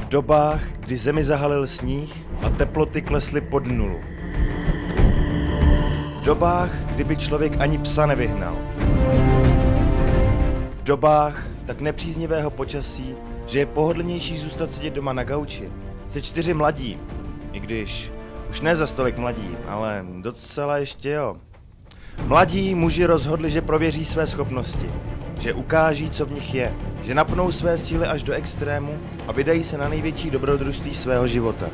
dobách, kdy zemi zahalil sníh a teploty klesly pod nulu. V dobách, kdyby člověk ani psa nevyhnal. V dobách tak nepříznivého počasí, že je pohodlnější zůstat sedět doma na gauči se 4 mladí, i když už ne za stolik mladí, ale docela ještě jo. Mladí muži rozhodli, že prověří své schopnosti, že ukáží, co v nich je, že napnou své síly až do extrému a vydají se na největší dobrodružství svého života.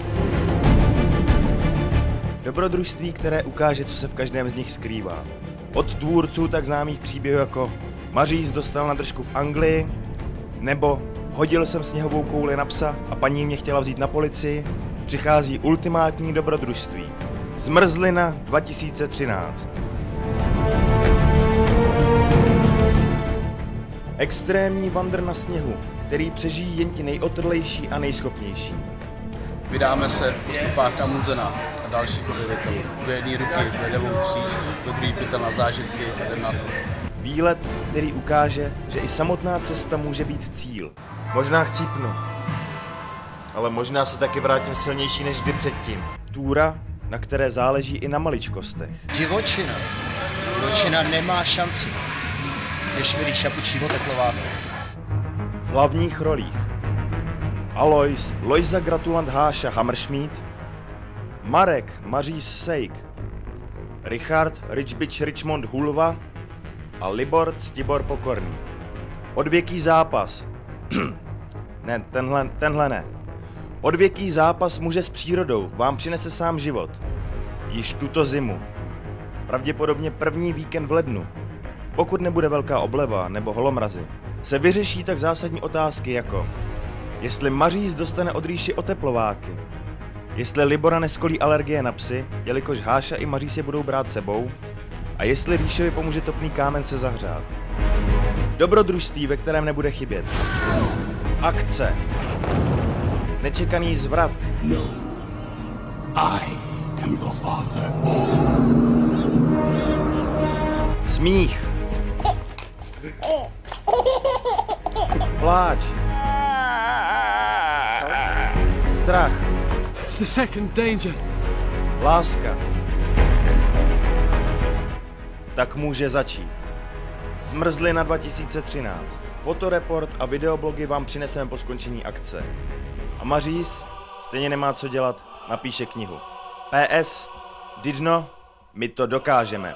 Dobrodružství, které ukáže, co se v každém z nich skrývá. Od tvůrců tak známých příběhů jako Maříz dostal na držku v Anglii, nebo hodil jsem sněhovou kouli na psa a paní mě chtěla vzít na policii, přichází ultimátní dobrodružství. Zmrzlina 2013. Extrémní vandr na sněhu, který přežijí jen ti nejotrlejší a nejschopnější. Vydáme se po stopách Amundsena a dalších objevitelů. Do jedné ruky vedevou kříž, do druhé pytel na zážitky a jdem na to. Výlet, který ukáže, že i samotná cesta může být cíl. Možná chcípnu, ale možná se taky vrátím silnější než kdy předtím. Túra, na které záleží i na maličkostech. Divočina nemá šanci, když milí šapučí oteplováky. V hlavních rolích Alois Lojza Gratulant Háša Hammerschmidt, Marek Maříz Sejk, Richard Richbich Richmond Hulva a Libor Ctibor Pokorný. Odvěký zápas. Ne, tenhle ne. Odvěký zápas muže s přírodou vám přinese sám život. Již tuto zimu. Pravděpodobně první víkend v lednu. Pokud nebude velká obleva nebo holomrazy, se vyřeší tak zásadní otázky jako jestli Maříz dostane od Ríši oteplováky, jestli Libora neskolí alergie na psy, jelikož Háša i Maříz je budou brát sebou, a jestli Ríšovi pomůže topný kámen se zahřát. Dobrodružství, ve kterém nebude chybět. Akce. Nečekaný zvrat. No, I am your father. Smích. Pláč. Strach. The second danger. Láska. Tak může začít. Zmrzlina 2013. Fotoreport a videoblogy vám přineseme po skončení akce. A Maříz stejně nemá co dělat, napíše knihu. PS. Didno, my to dokážeme.